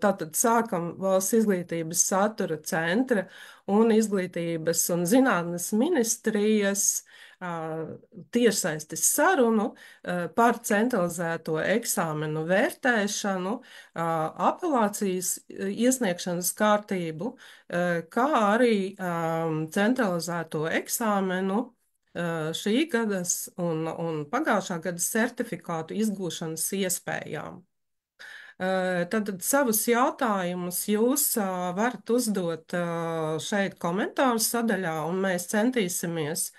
Tātad sākam Valsts izglītības satura centra un Izglītības un zinātnes ministrijas tiešsaistes sarunu par centralizēto eksāmenu vērtēšanu, apelācijas iesniegšanas kārtību, kā arī centralizēto eksāmenu šī gadas un pagājušā gada certifikātu izgūšanas iespējām. Tad savus jautājumus jūs varat uzdot šeit komentāru sadaļā, un mēs centīsimies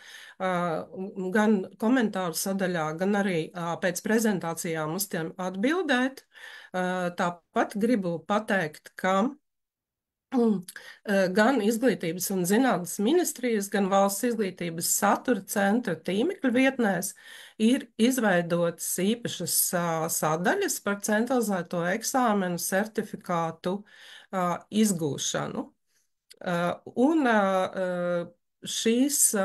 gan komentāru sadaļā, gan arī pēc prezentācijām uz tiem atbildēt. Tāpat gribu pateikt, ka gan Izglītības un zinātnes ministrijas, gan Valsts izglītības satura centra tīmekļa vietnēs ir izveidotas īpašas sadaļas par centralizēto eksāmenu certifikātu izgūšanu. Un šīs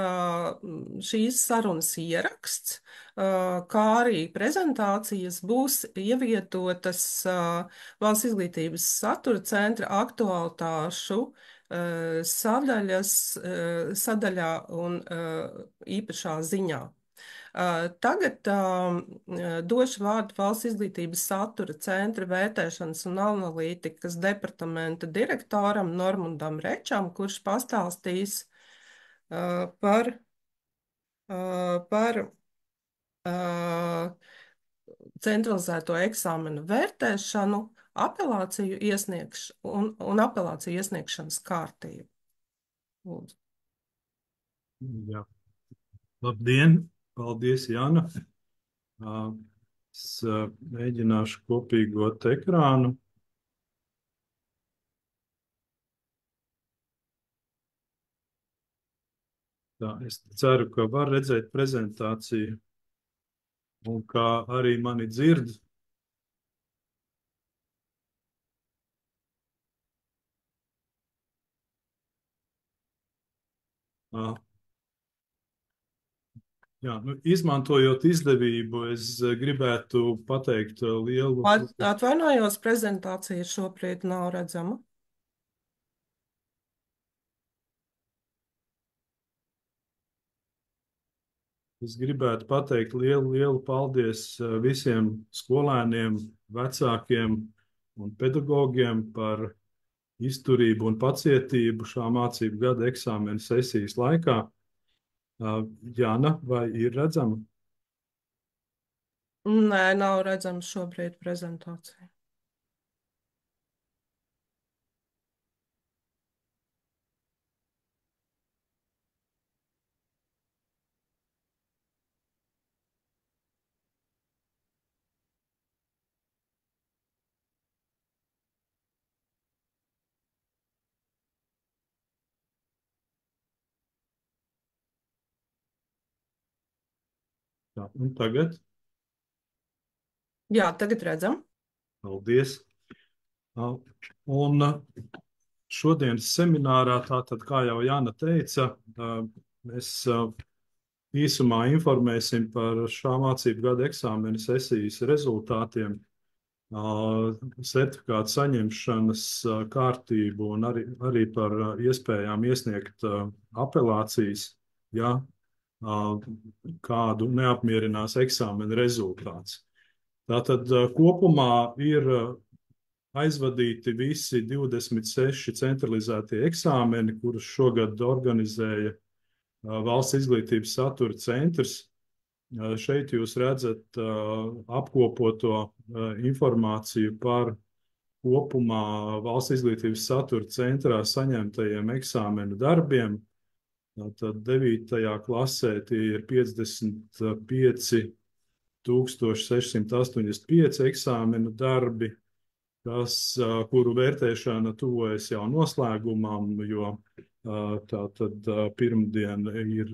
sarunas ieraksts, kā arī prezentācijas būs ievietotas Valsts izglītības satura centra aktualitāšu sadaļā un īpašā ziņā. Tagad došu vārdu Valsts izglītības satura centra vērtēšanas un analītikas departamenta direktoram Normundam Rečam, kurš pastāstīs par centralizēto eksāmenu vērtēšanu, apelāciju un apelāciju iesniegšanas kārtību. Lūdzu. Jā. Labdien! Paldies, Jana! Es mēģināšu kopīgot ekrānu. Tā, es ceru, ka var redzēt prezentāciju un kā arī mani dzird. Jā, izmantojot izdevību, es gribētu pateikt lielu... Atvainojos, prezentācija šobrīd nav redzama. Es gribētu pateikt lielu paldies visiem skolēniem, vecākiem un pedagogiem par izturību un pacietību šā mācību gada eksāmena sesijas laikā. Jāna, vai ir redzama? Nē, nav redzama šobrīd prezentācija. Tā, un tagad? Jā, tagad redzam. Paldies. Un šodienas seminārā, tātad, kā jau Jāna teica, mēs īsumā informēsim par šā mācību gada eksāmena sesijas rezultātiem, certifikātu saņemšanas kārtību un arī par iespējām iesniegt apelācijas, ja kādu neapmierinās eksāmena rezultāts. Tātad kopumā ir aizvadīti visi 26 centralizētie eksāmeni, kurus šogad organizēja Valsts izglītības satura centrs. Šeit jūs redzat apkopoto informāciju par kopumā Valsts izglītības satura centrā saņemtajiem eksāmenu darbiem. Tad 9. klasē tie ir 55,685 eksāmenu darbi, kuru vērtēšana tuvojas jau noslēgumam, jo tātad pirmdien ir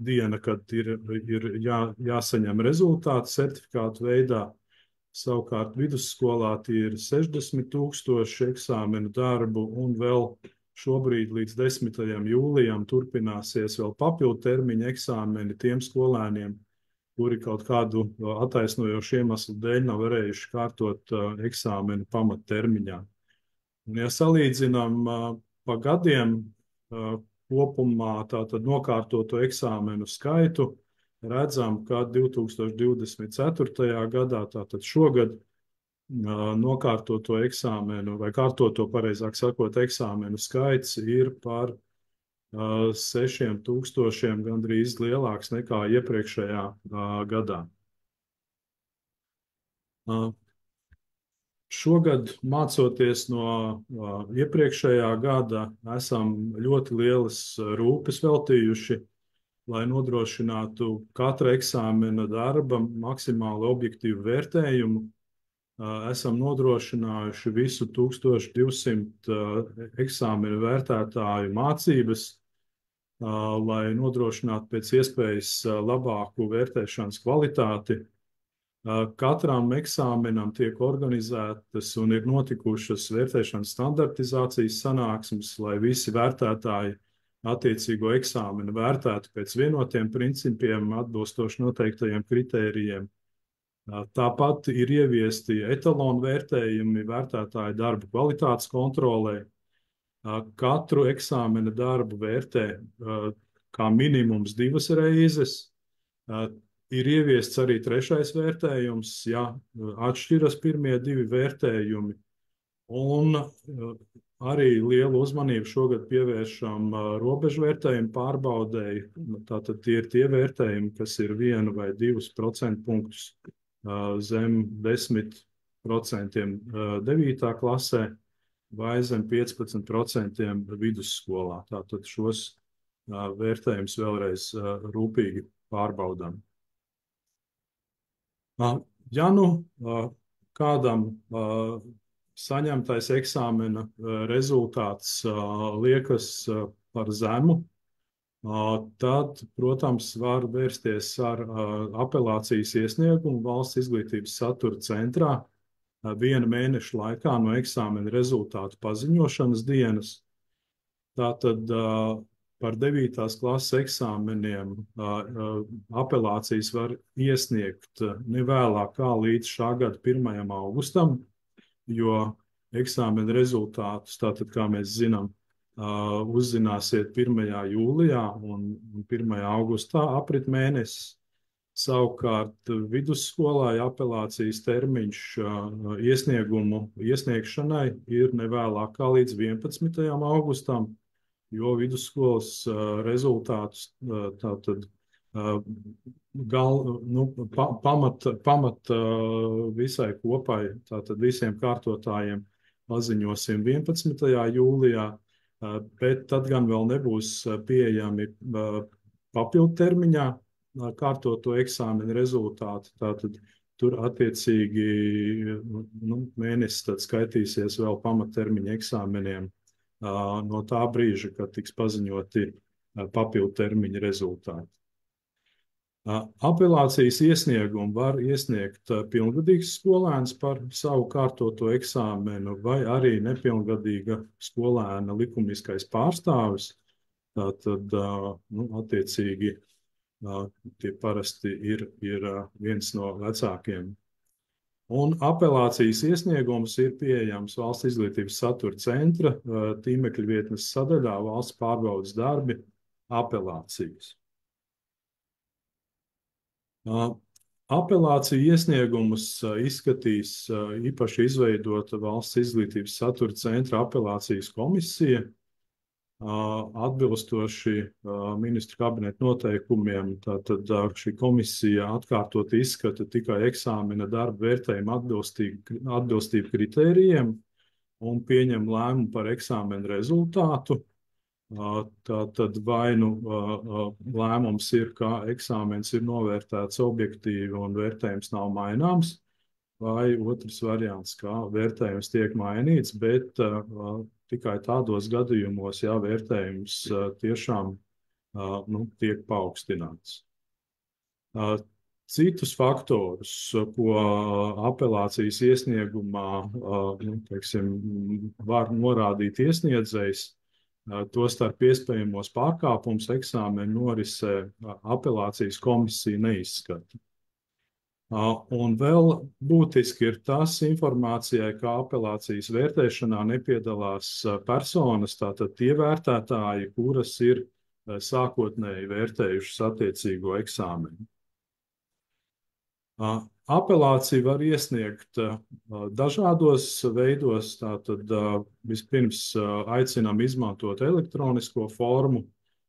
diena, kad ir jāsaņem rezultāti certifikātu veidā. Savukārt vidusskolā tie ir 60,000 eksāmenu darbu un vēl šobrīd līdz 10. jūlijam turpināsies vēl papildu termiņa eksāmeni tiem skolēniem, kuri kaut kādu attaisnojošu iemeslu dēļ nav varējuši kārtot eksāmenu pamattermiņā. Un, ja salīdzinām pa gadiem kopumā tātad nokārtoto eksāmenu skaitu, redzam, ka 2024. gadā, tātad šogad, nokārtoto eksāmenu, vai kārtoto, pareizāk sakot, eksāmenu skaits ir par 6000, gandrīz lielāks nekā iepriekšējā gadā. Šogad, mācoties no iepriekšējā gada, esam ļoti lielas rūpes veltījuši, lai nodrošinātu katra eksāmena darba maksimāli objektīvu vērtējumu. Esam nodrošinājuši visu 1200 eksāmenu vērtētāju mācības, lai nodrošinātu pēc iespējas labāku vērtēšanas kvalitāti. Katram eksāmenam tiek organizētas un ir notikušas vērtēšanas standartizācijas sanāksmes, lai visi vērtētāji attiecīgo eksāmenu vērtētu pēc vienotiem principiem, atbilstoši noteiktajiem kritērijiem. Tāpat ir ieviesti etalonu vērtējumi vērtētāju darba kvalitātes kontrolē. Katru eksāmena darbu vērtē kā minimums 2 reizes. Ir ieviests arī 3. vērtējums, ja atšķiras pirmie 2 vērtējumi. Un arī lielu uzmanību šogad pievēršam robežu vērtējumu pārbaudēji. Tātad tie ir tie vērtējumi, kas ir 1 vai 2 procentpunktus zem 10% 9. klasē vai zem 15% vidusskolā. Tātad šos vērtējumus vēlreiz rūpīgi pārbaudām. Ja nu kādam saņemtais eksāmena rezultāts liekas par zemu, tad, protams, var vērsties ar apelācijas iesniegumu Valsts izglītības satura centrā 1 mēneša laikā no eksāmena rezultātu paziņošanas dienas. Tātad par 9. klases eksāmeniem apelācijas var iesniegt nevēlāk kā līdz šā gada 1. augustam, jo eksāmena rezultātus, tātad, kā mēs zinām, uzzināsiet 1. jūlijā un 1. augustā aprit mēnesis. Savukārt vidusskolā apelācijas termiņš iesniegumu iesniegšanai ir nevēlāk kā līdz 11. augustam, jo vidusskolas rezultātus tātad pamat visai kopai, tātad visiem kārtotājiem paziņosim 11. jūlijā, bet tad gan vēl nebūs pieejami papildu termiņā kārtoto eksāmenu rezultāti. Tātad tur attiecīgi mēnesis tad skaitīsies vēl pamattermiņa eksāmeniem no tā brīža, kad tiks paziņoti papildu termiņa rezultāti. Apelācijas iesniegumu var iesniegt pilngadīgs skolēns par savu kārtoto eksāmenu vai arī nepilngadīga skolēna likumiskais pārstāvis. Tātad, attiecīgi, tie parasti ir viens no vecākiem. Un apelācijas iesniegums ir pieejams Valsts izglītības satura centra tīmekļa vietnes sadaļā Valsts pārbaudes darbi apelācijas. Apelāciju iesniegumus izskatīs īpaši izveidota Valsts izglītības satura centra apelācijas komisija, atbilstoši ministru kabineta noteikumiem. Tātad šī komisija atkārtot izskata tikai eksāmena darba vērtējumu atbilstību kritērijiem un pieņem lēmumu par eksāmena rezultātu. Tātad vai nu lēmums ir, ka eksāmens ir novērtēts objektīvi un vērtējums nav maināms, vai otrs variants, kā vērtējums tiek mainīts, bet tikai tādos gadījumos, ja vērtējums tiešām tiek paaugstināts. Citus faktorus, ko apelācijas iesniegumā var norādīt iesniedzējs, tostarp iespējamos pārkāpumus eksāmena norisē apelācijas komisija neizskata. Un vēl būtiski ir tas informācijai, ka apelācijas vērtēšanā nepiedalās personas, tātad tie vērtētāji, kuras ir sākotnēji vērtējušas attiecīgo eksāmenu. Apelāciju var iesniegt dažādos veidos. Tātad vispirms aicinām izmantot elektronisko formu,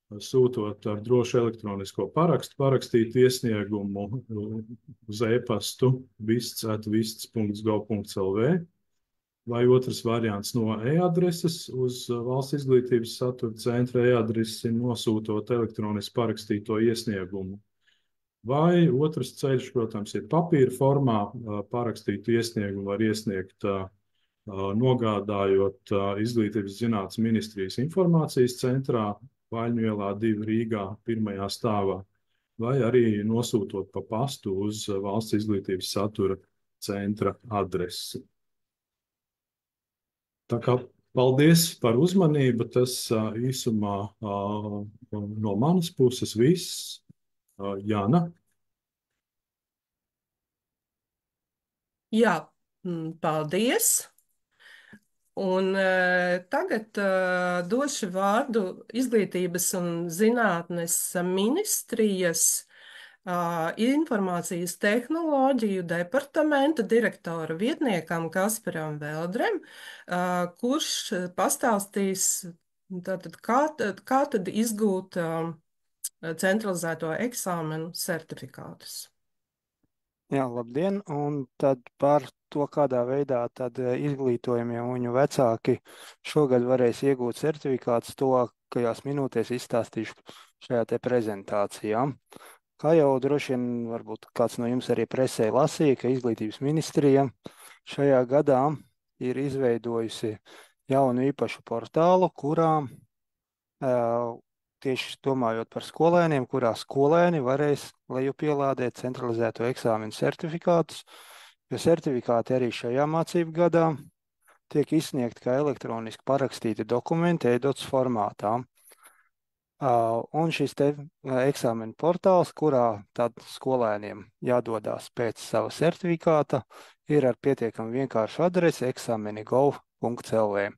sūtot ar drošu elektronisko parakstu, parakstīt iesniegumu uz e-pastu vists@vists.gov.lv, vai otrs variants no e-adreses uz Valsts izglītības satura centra e-adresi, nosūtot elektroniski parakstīto iesniegumu. Vai otrs ceļš, protams, ir papīra formā. Parakstītu iesniegumu var iesniegt nogādājot Izglītības zinātnes ministrijas informācijas centrā, Vaļņu ielā 2 Rīgā, 1. stāvā, vai arī nosūtot pa pastu uz Valsts izglītības satura centra adresi. Tā kā paldies par uzmanību. Tas īsumā no manas puses viss. Jāna? Jā, paldies. Un tagad došu vārdu Izglītības un zinātnes ministrijas informācijas tehnoloģiju departamenta direktora vietniekam Kasparam Veldrem, kurš pastāstīs, tātad, kā tad izgūt centralizēto eksāmenu certifikātus. Jā, labdien, un tad par to, kādā veidā tad izglītojamie un viņu vecāki šogad varēs iegūt certifikātus, tuvākajās minūtēs izstāstīšu šajā te prezentācijā. Kā jau droši vien varbūt kāds no jums arī presē lasīja, ka Izglītības ministrija šajā gadā ir izveidojusi jaunu īpašu portālu, kurā tieši domājot par skolēniem, kurā skolēni varēs lejupielādēt centralizēto eksāmenu certifikātus, jo certifikāti arī šajā mācību gadā tiek izsniegti kā elektroniski parakstīti dokumenti e-dots formātā. Un šis te eksāmenu portāls, kurā tad skolēniem jādodās pēc sava certifikāta, ir ar pietiekami vienkāršu adresi exameni.gov.lv.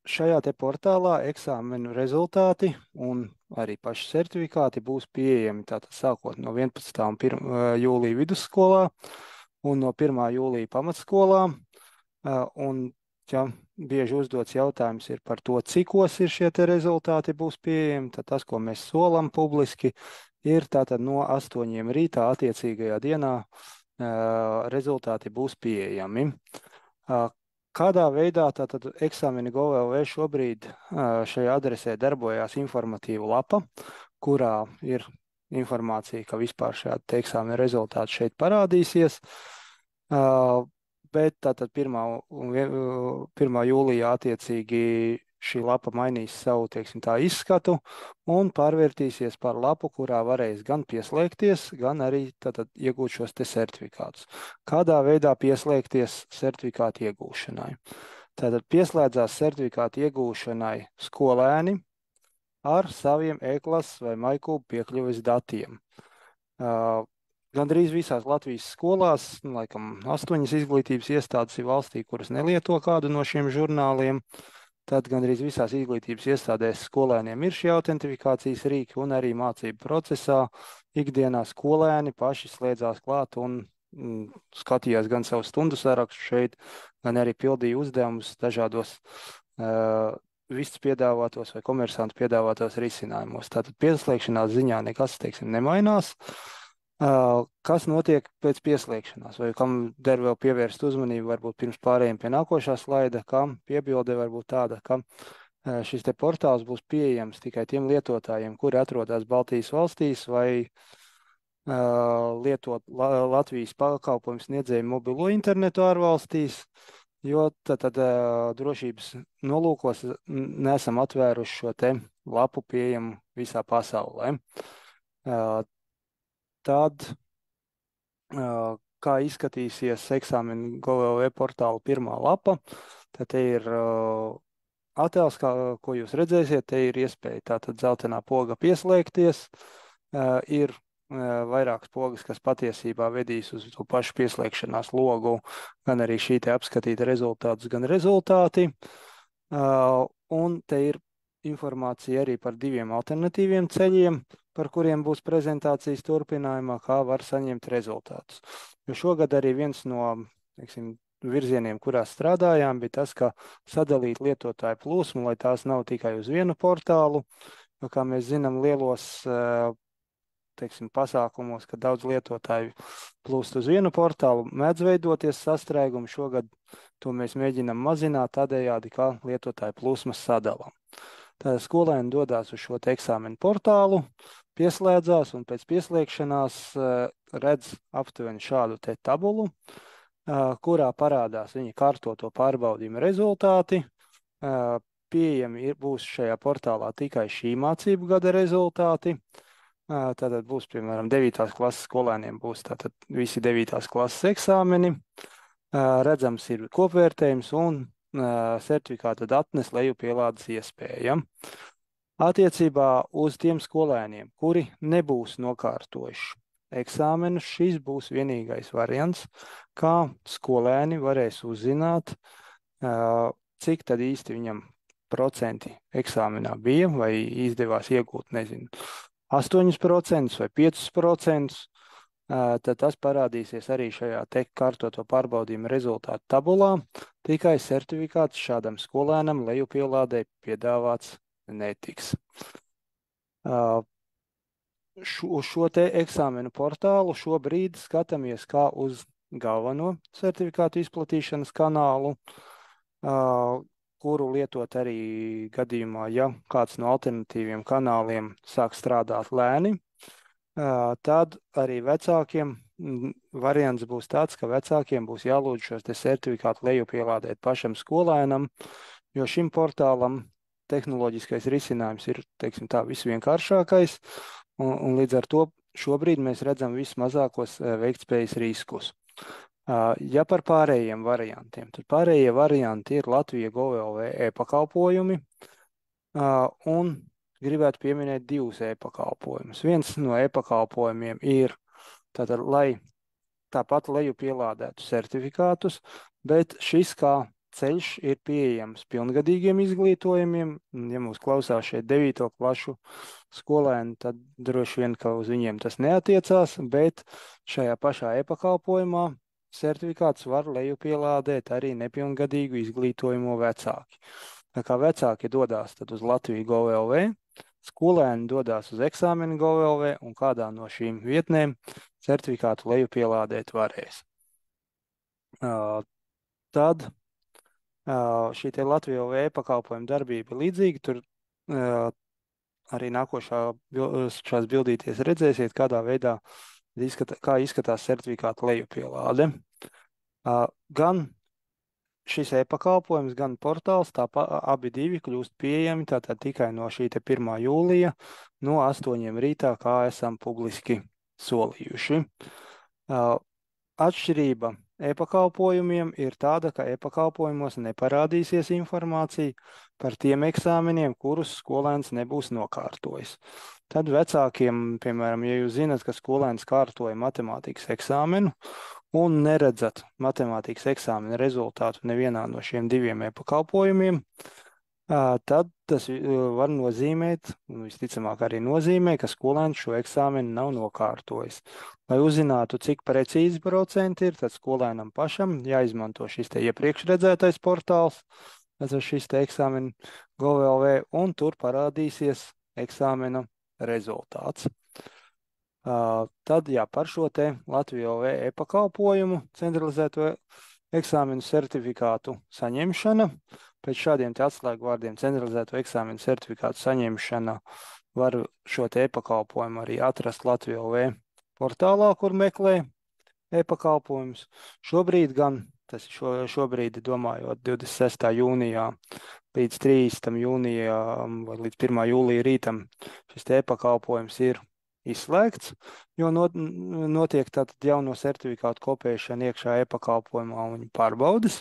Šajā te portālā eksāmenu rezultāti un arī paši certifikāti būs pieejami tātad sākot no 11. un 1. jūlija vidusskolā un no 1. jūlija pamatskolā. Un, ja bieži uzdots jautājums ir par to, cikos ir šie te rezultāti būs pieejami, tad tas, ko mēs solam publiski, ir tātad no 8 rītā attiecīgajā dienā rezultāti būs pieejami. Kādā veidā tātad Exameni.gov.lv šobrīd šajā adresē darbojās informatīva lapa, kurā ir informācija, ka vispār šādi eksāmena rezultāti šeit parādīsies, bet tātad 1. jūlijā attiecīgi šī lapa mainīs savu, teiksim tā, izskatu un pārvērtīsies par lapu, kurā varēs gan pieslēgties, gan arī tātad iegūt šos te certifikātus. Kādā veidā pieslēgties certifikātu iegūšanai? Tātad pieslēdzās certifikātu iegūšanai skolēni ar saviem e-klases vai MyKube piekļuves datiem. Gandrīz visās Latvijas skolās, laikam 8 izglītības iestādes ir valstī, kuras nelieto kādu no šiem žurnāliem. Tad gandrīz visās izglītības iestādēs skolēniem ir šie autentifikācijas rīki, un arī mācību procesā ikdienā skolēni paši slēdzās klāt un skatījās gan savu stundu sarakstu šeit, gan arī pildīja uzdevumus dažādos vists piedāvātos vai komersantu piedāvātos risinājumos. Tātad pieslēgšanās ziņā nekas, teiksim, nemainās. Kas notiek pēc pieslēgšanās, vai kam der vēl pievērst uzmanību, varbūt pirms pārējiem pie nākošā slaida, kam piebilde varbūt tāda, ka šis te portāls būs pieejams tikai tiem lietotājiem, kuri atrodas Baltijas valstīs vai lietot Latvijas pakalpojumu sniedzēju mobilo internetu ārvalstīs, jo tad drošības nolūkos nesam atvēruši šo te lapu pieejamu visā pasaulē. Tad, kā izskatīsies Exameni.gov.lv portāla pirmā lapa, tad te ir attēls, ko jūs redzēsiet, te ir iespēja tātad zeltainā poga pieslēgties, ir vairākas pogas, kas patiesībā vedīs uz to pašu pieslēgšanās logu, gan arī šī te apskatīta rezultātus, gan rezultāti. Un te ir informācija arī par 2 alternatīviem ceļiem, par kuriem būs prezentācijas turpinājumā, kā var saņemt rezultātus. Jo šogad arī viens no, teiksim, virzieniem, kurās strādājām, bija tas, ka sadalīt lietotāju plūsmu, lai tās nav tikai uz vienu portālu, jo, kā mēs zinām, lielos, teiksim, pasākumos, kad daudz lietotāju plūst uz vienu portālu, mēdz veidoties sastrēgumi. Šogad to mēs mēģinām mazināt tādējādi, kā lietotāju plūsmas sadalām. Tātad skolēni dodās uz šo te eksāmenu portālu, pieslēdzās un pēc pieslēgšanās redz aptuveni šādu te tabulu, kurā parādās viņa kārtoto pārbaudījumu rezultāti. Pieejami būs šajā portālā tikai šī mācību gada rezultāti. Tātad būs, piemēram, 9. klases skolēniem būs tātad visi 9. klases eksāmeni. Redzams ir kopvērtējums un certifikāta datnes lejupielādes iespēja. Attiecībā uz tiem skolēniem, kuri nebūs nokārtojuši eksāmenus, šis būs vienīgais variants, kā skolēni varēs uzzināt, cik tad īsti viņam procenti eksāmenā bija, vai izdevās iegūt, nezinu, 8% vai 5%, tad tas parādīsies arī šajā te kārtoto pārbaudījumu rezultātu tabulā. Tikai certifikāts šādam skolēnam lejupielādē piedāvāts netiks. Uz šo te eksāmenu portālu šobrīd skatāmies kā uz galveno certifikātu izplatīšanas kanālu, kuru lietot arī gadījumā, ja kāds no alternatīviem kanāliem sāk strādāt lēni. Tad arī vecākiem variants būs tāds, ka vecākiem būs jālūdz šos te certifikātu lejupielādēt pašam skolēnam, jo šim portālam tehnoloģiskais risinājums ir, teiksim tā, visvienkāršākais, un līdz ar to šobrīd mēs redzam vismazākos veiktspējas riskus. Ja par pārējiem variantiem, tad pārējie varianti ir Latvija Gov.lv e-pakalpojumi, un gribētu pieminēt 2 e-pakalpojumus. Viens no e-pakalpojumiem ir tātad, lai tāpat lejupielādētu certifikātus, bet šis kā ceļš ir pieejams pilngadīgiem izglītojumiem. Ja mūs klausās šeit 9. klašu skolēni, tad droši vien, ka uz viņiem tas neatiecās, bet šajā pašā e-pakalpojumā certifikāts var lejupielādēt arī nepilngadīgu izglītojumu vecāki. Tā kā vecāki dodās tad uz Latviju Gov.lv, skolēni dodās uz eksāmenu Gov.lv, un kādā no šīm vietnēm certifikātu lejupielādēt varēs. Tad šī te Latvija LV pakalpojuma darbība līdzīga, tur arī nākošās bildīties redzēsiet, kādā veidā kā izskatās certifikāta lejupielāde. Gan šis e-pakalpojums, gan portāls, abi divi kļūst pieejami tātad tikai no šī te 1. jūlija no 8 rītā, kā esam publiski solījuši. Atšķirība e-pakalpojumiem ir tāda, ka e-pakalpojumos neparādīsies informācija par tiem eksāmeniem, kurus skolēns nebūs nokārtojis. Tad vecākiem, piemēram, ja jūs zinat, ka skolēns kārtoja matemātikas eksāmenu un neredzat matemātikas eksāmena rezultātu nevienā no šiem 2 e-pakalpojumiem, tad tas var nozīmēt, un visticamāk arī nozīmē, ka skolēns šo eksāmenu nav nokārtojis. Lai uzzinātu, cik precīzi procenti ir, tad skolēnam pašam jāizmanto šis te iepriekš redzētais portāls, tas ir šis te eksāmenu Gov.lv, un tur parādīsies eksāmena rezultāts. Tad, jā, par šo te Latvija LV e-pakalpojumu centralizēto eksāmenu certifikātu saņemšana. Pēc šādiem te atslēgvārdiem centralizēto eksāmenu certifikātu saņemšana var šo te e-pakalpojumu arī atrast Latvija LV portālā, kur meklē e-pakalpojumus. Šobrīd gan, tas ir šobrīd, domājot, 26. jūnijā līdz 30. jūnijam vai līdz 1. jūlija rītam šis te e-pakalpojums ir izslēgts, jo notiek tātad jauno certifikātu kopēšana iekšā e-pakalpojumā un pārbaudes.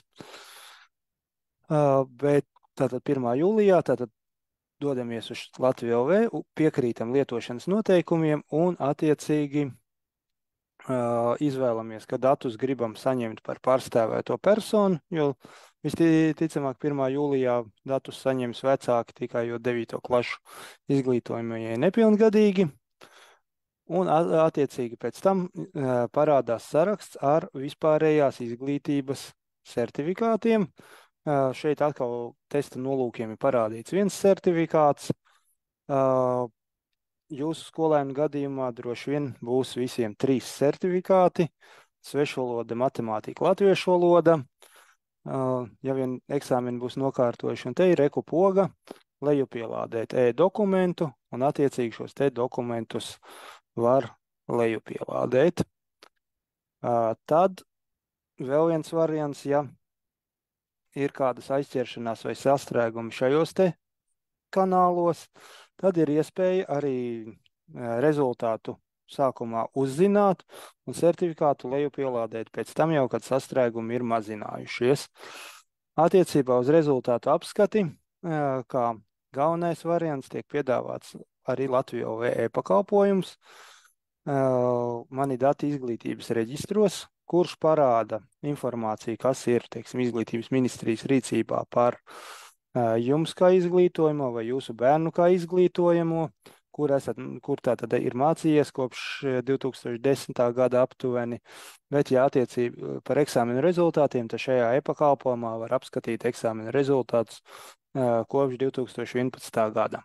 Bet tātad 1. jūlijā, tātad dodamies uz Latviju LV, piekrītam lietošanas noteikumiem un attiecīgi izvēlamies, ka datus gribam saņemt par pārstāvēto personu, jo visticamāk 1. jūlijā datus saņems vecāki tikai jo 9. klašu izglītojumie nepilngadīgi. Un attiecīgi pēc tam parādās saraksts ar vispārējās izglītības certifikātiem. Šeit atkal testa nolūkiem ir parādīts viens certifikāts. Jūsu skolēnu gadījumā droši vien būs visiem 3 certifikāti - svešvaloda, matemātika, latviešu valoda. Ja vien eksāmeni būs nokārtojuši, un te ir reku poga, lejupielādēt e-dokumentu, un attiecīgi šos te dokumentus var lejupielādēt. Tad vēl viens variants, ja ir kādas aizķeršanās vai sastrēgumi šajos te kanālos, tad ir iespēja arī rezultātu sākumā uzzināt un certifikātu lejupielādēt pēc tam jau, kad sastrēgumi ir mazinājušies. Attiecībā uz rezultātu apskati, kā galvenais variants, tiek piedāvāts arī Latviju LV e-pakalpojums, mani dati izglītības reģistros, kurš parāda informāciju, kas ir, teiksim, izglītības ministrijas rīcībā par jums kā izglītojamo vai jūsu bērnu kā izglītojamo, kur tātad ir mācījies kopš 2010. gada aptuveni, bet, ja attiecībā par eksāmenu rezultātiem, tad šajā e-pakalpojumā var apskatīt eksāmenu rezultātus kopš 2011. gada.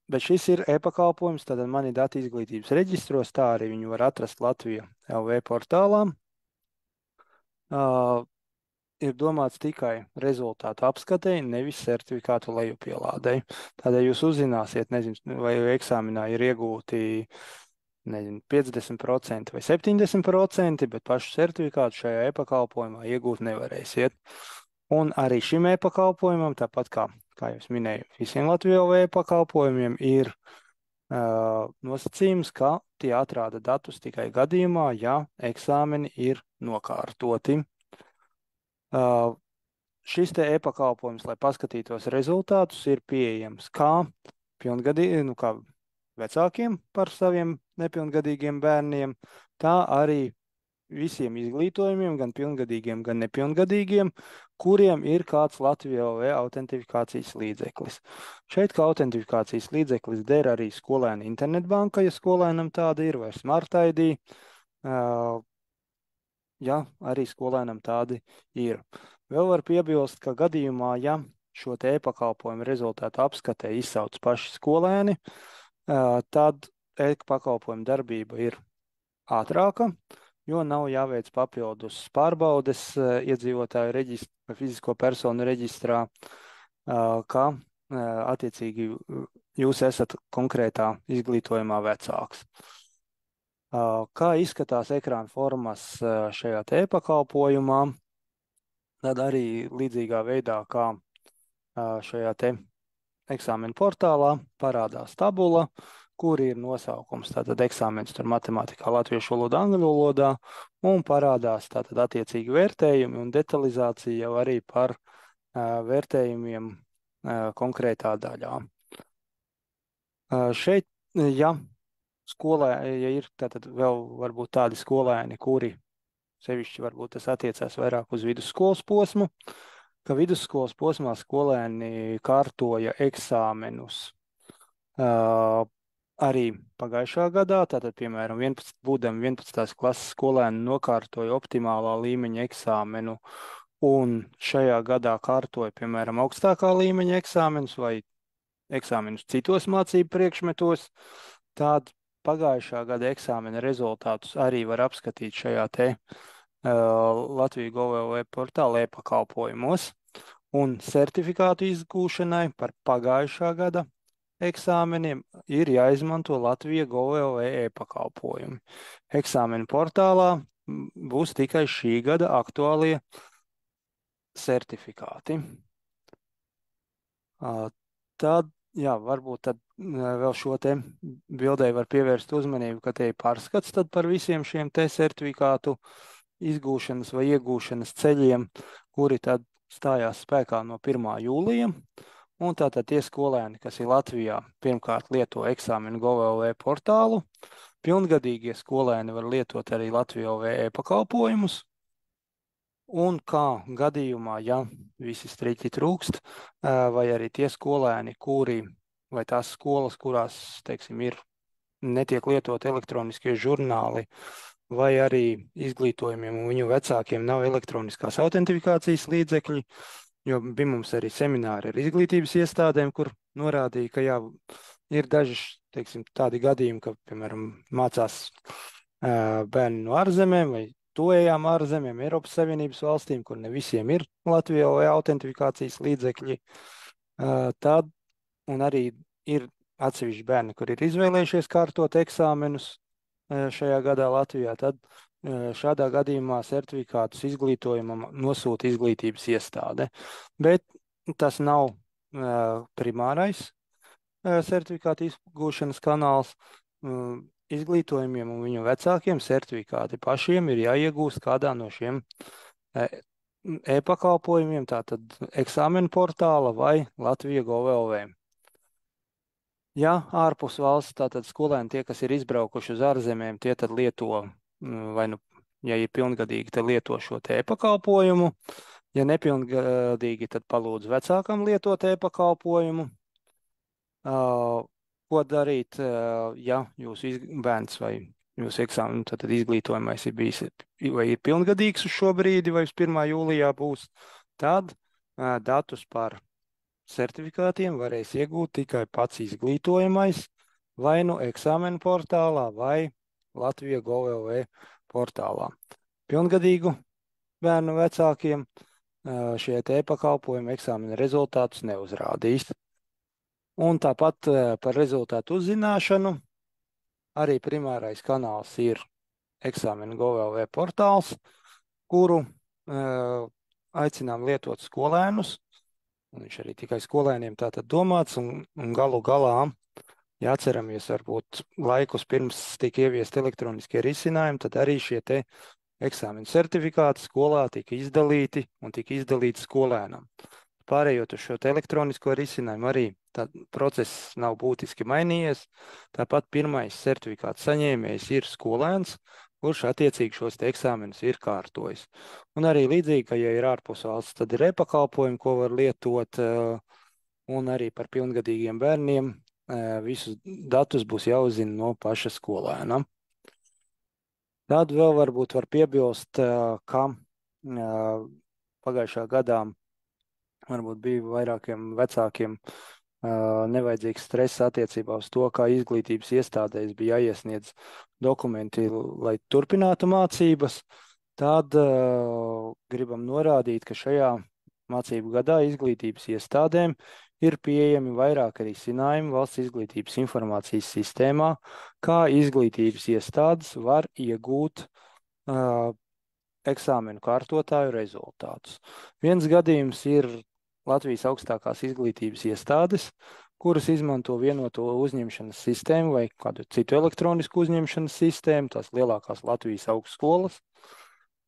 Bet šis ir e-pakalpojums, tad mani dati izglītības reģistros, tā arī viņu var atrast Latviju LV portālā. Ir domāts tikai rezultātu apskatei, nevis certifikātu lejupielādei. Tādēļ jūs uzzināsiet, nezinu, vai eksāminā ir iegūti 50% vai 70%, bet pašu certifikātu šajā e-pakalpojumā iegūt nevarēsiet. Un arī šim e-pakalpojumam, tāpat kā jau es minēju, visiem Latviju LV e-pakalpojumiem ir nosacījums, ka tie atrāda datus tikai gadījumā, ja eksāmeni ir nokārtoti. Šis te e-pakalpojums, lai paskatītos rezultātus, ir pieejams kā vecākiem par saviem nepilngadīgiem bērniem, tā arī visiem izglītojumiem, gan pilngadīgiem, gan nepilngadīgiem, kuriem ir kāds Latviju LV autentifikācijas līdzeklis. Šeit kā autentifikācijas līdzeklis der arī skolēna internetbanka, ja skolēnam tāda ir, vai Smart ID, ja arī skolēnam tādi ir. Vēl var piebilst, ka gadījumā, ja šo te e-pakalpojumu rezultātu apskatē izsauc paši skolēni, tad e-pakalpojuma darbība ir ātrāka, jo nav jāveic papildus pārbaudes iedzīvotāju reģistrā, fizisko personu reģistrā, ka attiecīgi jūs esat konkrētā izglītojumā vecāks. Kā izskatās ekrāna formas šajā te e-pakalpojumā, tad arī līdzīgā veidā, kā šajā te eksāmenu portālā parādās tabula, kur ir nosaukums, tātad eksāmens tur matemātikā, latviešu valodā, angļu valodā, un parādās tātad attiecīgi vērtējumi un detalizācija jau arī par vērtējumiem konkrētā daļā. Šeit, ja ir tātad vēl varbūt tādi skolēni, kuri sevišķi varbūt tas attiecās vairāk uz vidusskolas posmu, ka vidusskolas posmā skolēni kārtoja eksāmenus arī pagājušā gadā, tātad, piemēram, būdami 11. klases skolēni nokārtoja optimālā līmeņa eksāmenu un šajā gadā kārtoja, piemēram, augstākā līmeņa eksāmenus vai eksāmenus citos mācību priekšmetos, tad pagājušā gada eksāmena rezultātus arī var apskatīt šajā te Latviju GovLV portāla e-pakalpojumos, un certifikātu izgūšanai par pagājušā gada eksāmeniem ir jāizmanto Latvija GovLV e-pakalpojumi. Eksāmenu portālā būs tikai šī gada aktuālie certifikāti. Tad, varbūt tad vēl šo te bildē var pievērst uzmanību, ka te ir pārskats tad par visiem šiem te certifikātu izgūšanas vai iegūšanas ceļiem, kuri tad stājās spēkā no 1. jūlija. Un tātad tie skolēni, kas ir Latvijā, pirmkārt lieto eksāmenu Gov.lv portālu, pilngadīgie skolēni var lietot arī Latviju.lv e-pakalpojumus, un kā gadījumā, ja visi striķi trūkst, vai arī tie skolēni, kuri, vai tās skolas, kurās, teiksim, netiek lietot elektroniskie žurnāli, vai arī izglītojumiem un viņu vecākiem nav elektroniskās autentifikācijas līdzekļi, jo bija mums arī semināri ar izglītības iestādēm, kur norādīja, ka jā, ir daži, teiksim, tādi gadījumi, ka, piemēram, mācās bērni no ārzemēm vai tuvējām ārzemēm, Eiropas Savienības valstīm, kur ne visiem ir Latvijā autentifikācijas līdzekļi. Tad, un arī ir atsevišķi bērni, kur ir izvēlējušies kārtot eksāmenus šajā gadā Latvijā, tad šādā gadījumā certifikātus izglītojumam nosūta izglītības iestāde. Bet tas nav primārais certifikātu izgūšanas kanāls. Izglītojumiem un viņu vecākiem certifikāti pašiem ir jāiegūst kādā no šiem e-pakalpojumiem, tātad eksāmenu portāla vai Latvija Gov.lv. Ja ārpus valsts, tātad skolēni tie, kas ir izbraukuši uz ārzemēm, tie tad lieto, vai nu, ja ir pilngadīgi, tad lieto šo te e-pakalpojumu. Ja nepilngadīgi, tad palūdz vecākam lietot e-pakalpojumu. Ko darīt, ja jūsu bērns vai jūsu eksāmenu, tad izglītojumais ir bijis vai ir pilngadīgs uz šo brīdi vai uz 1. jūlijā būs, tad datus par certifikātiem varēs iegūt tikai pats izglītojamais vai nu eksāmenu portālā vai Latvija Gov.lv portālā. Pilngadīgu bērnu vecākiem šie e-pakalpojumi eksāmena rezultātus neuzrādīs. Un tāpat par rezultātu uzzināšanu arī primārais kanāls ir eksāmena Gov.lv portāls, kuru aicinām lietot skolēnus. Viņš arī tikai skolēniem tātad domāts, un galu galā, ja atceramies varbūt laikus pirms tika ieviest elektroniskie risinājumi, tad arī šie te eksāmenu certifikāti skolā tika izdalīti un tika izdalīti skolēnam. Pārējot uz šo te elektronisko risinājumu arī process nav būtiski mainījies. Tāpat pirmais certifikāts saņēmējs ir skolēns, kurš attiecīgi šos te eksāmenus ir kārtojis. Un arī līdzīgi, ka ja ir ārpus valsts, tad ir e-pakalpojumi, ko var lietot, un arī par pilngadīgiem bērniem visus datus būs jāuzzina no paša skolēna. Tad vēl varbūt var piebilst, ka pagājušā gadā varbūt bija vairākiem vecākiem nevajadzīgs stress attiecībā uz to, kā izglītības iestādēs bija jāiesniedz dokumenti, lai turpinātu mācības. Tad gribam norādīt, ka šajā mācību gadā izglītības iestādēm ir pieejami vairāk risinājumi valsts izglītības informācijas sistēmā, kā izglītības iestādes var iegūt eksāmenu kārtotāju rezultātus. Viens gadījums ir Latvijas augstākās izglītības iestādes, kuras izmanto vienoto uzņemšanas sistēmu vai kādu citu elektronisku uzņemšanas sistēmu, tās lielākās Latvijas augstskolas.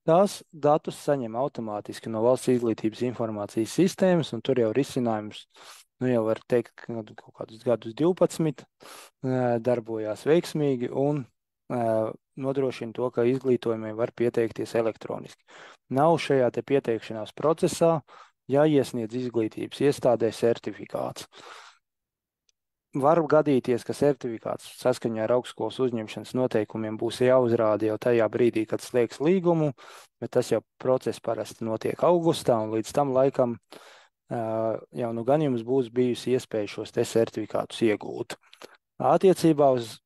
Tās datus saņem automātiski no valsts izglītības informācijas sistēmas, un tur jau risinājums, jau var teikt, ka kaut kādus gadus 12 darbojās veiksmīgi un nodrošina to, ka izglītojumiem var pieteikties elektroniski. Nav šajā te pieteikšanās procesā jāiesniedz izglītības iestādē certifikāts. Var gadīties, ka certifikāts saskaņā ar augstskolas uzņemšanas noteikumiem būs jāuzrāda jau tajā brīdī, kad slēgs līgumu, bet tas jau process parasti notiek augustā, un līdz tam laikam jau nu gan jums būs bijusi iespēja šos te certifikātus iegūt. Attiecībā uz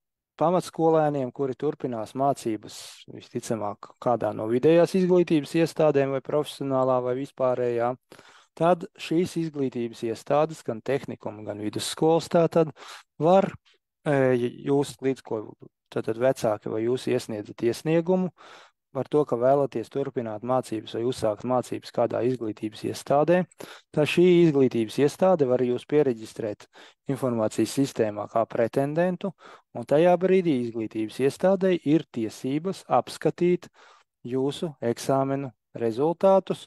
pamatskolēniem, kuri turpinās mācības visticamāk kādā no vidējās izglītības iestādēm vai profesionālā vai vispārējā, tad šīs izglītības iestādes, gan tehnikuma, gan vidusskolas tātad, var jūs līdz ko tātad vecāki vai jūs iesniedzat iesniegumu par to, ka vēlaties turpināt mācības vai uzsākt mācības kādā izglītības iestādē, tad šī izglītības iestāde var jūs piereģistrēt informācijas sistēmā kā pretendentu, un tajā brīdī izglītības iestādei ir tiesības apskatīt jūsu eksāmenu rezultātus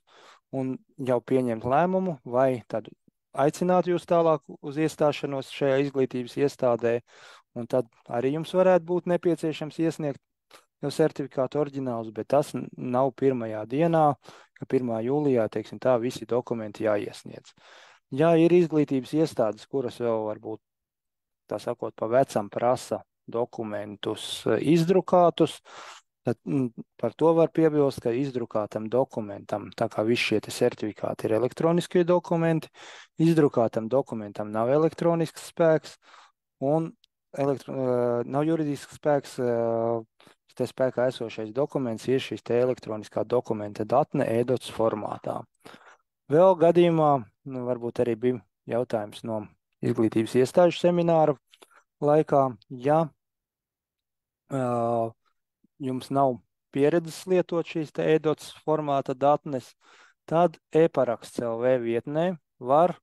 un jau pieņemt lēmumu, vai tad aicināt jūs tālāk uz iestāšanos šajā izglītības iestādē, un tad arī jums varētu būt nepieciešams iesniegt jau certifikātu oriģinālus, bet tas nav pirmajā dienā, ka 1. jūlijā, teiksim tā, visi dokumenti jāiesniedz. Ja ir izglītības iestādes, kuras vēl varbūt, tā sakot, pa vecam prasa dokumentus izdrukātus, tad par to var piebilst, ka izdrukātam dokumentam, tā kā visi šie certifikāti ir elektroniskie dokumenti, izdrukātam dokumentam nav elektronisks spēks un nav juridisks spēks. Te spēkā esošais dokuments ir šis te elektroniskā dokumenta datne e-dots formātā. Vēl gadījumā, varbūt arī bija jautājums no izglītības iestāžu semināra laikā, ja jums nav pieredzes lietot šīs te e-dots formāta datnes, tad e-paraksts LV vietnē var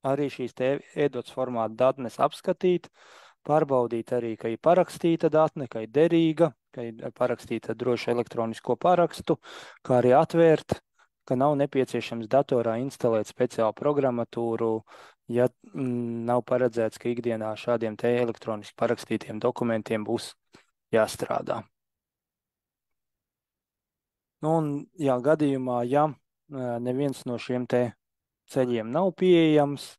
arī šīs te e-dots formāta datnes apskatīt, pārbaudīt arī, ka ir parakstīta datne, ka ir derīga, ka ir parakstīta droši elektronisko parakstu, kā arī atvērt, ka nav nepieciešams datorā instalēt speciālu programmatūru, ja nav paredzēts, ka ikdienā šādiem te elektroniski parakstītiem dokumentiem būs jāstrādā. Un, jā, gadījumā, ja neviens no šiem te ceļiem nav pieejams,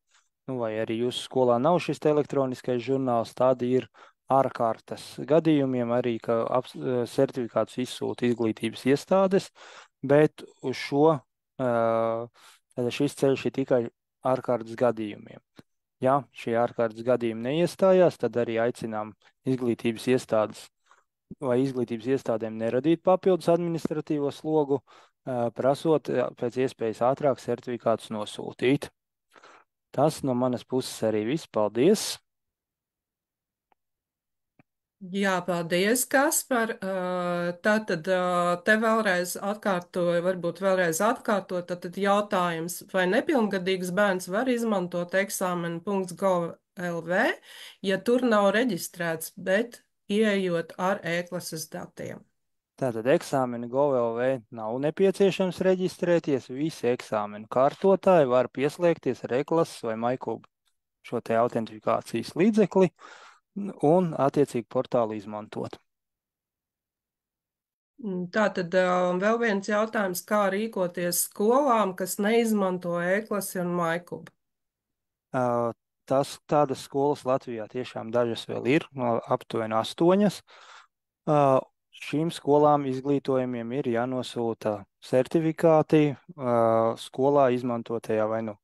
vai arī jūsu skolā nav šis elektroniskais žurnāls, tad ir ārkārtas gadījumiem arī, ka certifikātus izsūta izglītības iestādes, bet uz šis ceļš ir tikai ārkārtas gadījumiem. Ja šie ārkārtas gadījumi neiestājās, tad arī aicinām izglītības iestādes vai izglītības iestādēm neradīt papildus administratīvo slogu, prasot pēc iespējas ātrāk certifikātus nosūtīt. Tas no manas puses arī viss. Paldies! Jā, paldies, Kaspar. Tātad te vēlreiz atkārtoju, varbūt vēlreiz atkārtot, tad jautājums, vai nepilngadīgs bērns var izmantot eksāmenu.gov.lv, ja tur nav reģistrēts, bet ieejot ar e-klases datiem? Tātad eksāmenu GOV.LV nav nepieciešams reģistrēties. Visi eksāmenu kārtotāji var pieslēgties ar e-klases vai MyCube šo te autentifikācijas līdzekli un attiecīgi portālu izmantot. Tātad vēl viens jautājums, kā rīkoties skolām, kas neizmanto e-klasi un MyCube? Tādas skolas Latvijā tiešām dažas vēl ir, aptuveni 8. Šīm skolām izglītojumiem ir jānosūta certifikāti skolā izmantotajā vai nu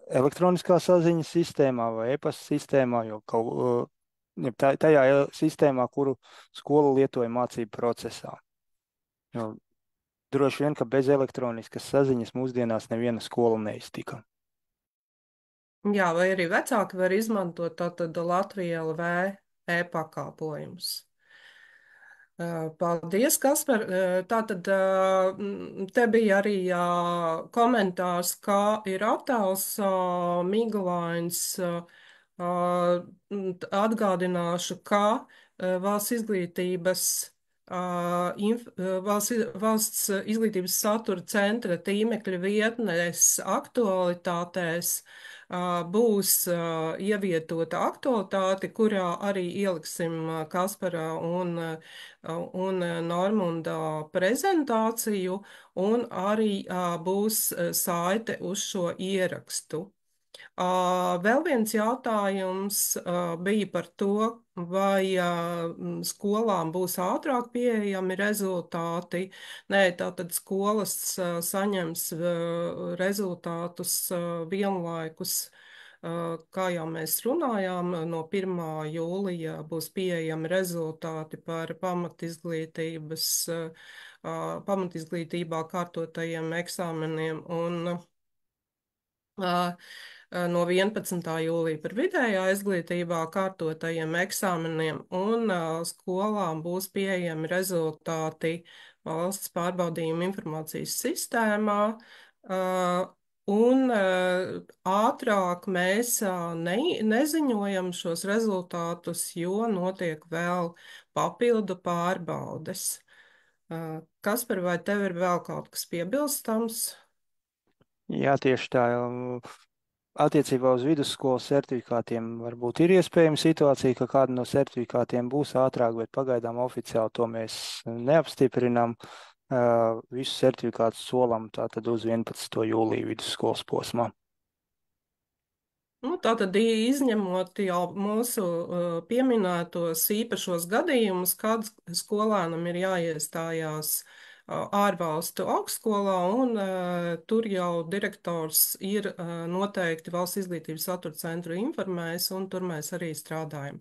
elektroniskā saziņas sistēmā vai e-pasta sistēmā, jo tajā sistēmā, kuru skola lietoja mācību procesā. Jo droši vien, ka bez elektroniskas saziņas mūsdienās neviena skola neiztika. Jā, vai arī vecāki var izmantot tātad Latvija LV e-pakalpojumus. Paldies, Kaspar. Tātad te bija arī komentārs, kā ir attēls miglains. Atgādināšu, ka valsts izglītības valsts izglītības satura centra tīmekļa vietnes aktualitātēs būs ievietota aktualitāte, kurā arī ieliksim Kaspara un Normunda prezentāciju, un arī būs saite uz šo ierakstu. Vēl viens jautājums bija par to, vai skolām būs ātrāk pieejami rezultāti. Nē, tātad skolas saņems rezultātus vienlaikus. Kā jau mēs runājām, no 1. jūlija būs pieejami rezultāti par pamatizglītībā kārtotajiem eksāmeniem un no 11. jūlija par vidējā izglītībā kārtotajiem eksāmeniem, un skolām būs pieejami rezultāti valsts pārbaudījuma informācijas sistēmā. Un ātrāk mēs neziņojam šos rezultātus, jo notiek vēl papildu pārbaudes. Kaspar, vai tev ir vēl kaut kas piebilstams? Jā, tieši tā. attiecībā uz vidusskolas certifikātiem varbūt ir iespējama situācija, ka kāda no certifikātiem būs ātrāk, bet pagaidām oficiāli to mēs neapstiprinām. Visu certifikātu solam tātad uz 11. jūliju vidusskolas posmā. Nu, tātad izņemot jau mūsu pieminētos īpašos gadījumus, kad skolēnam ir jāiestājās ārvalstu augstskolā, un tur jau direktors ir noteikti Valsts izglītības satura centru informējis, un tur mēs arī strādājam.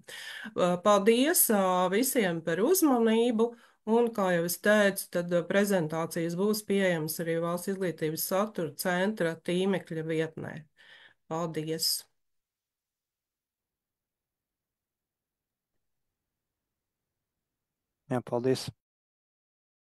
Paldies visiem par uzmanību, un, kā jau es teicu, tad prezentācijas būs pieejamas arī Valsts izglītības satura centra tīmekļa vietnē. Paldies! Jā, paldies!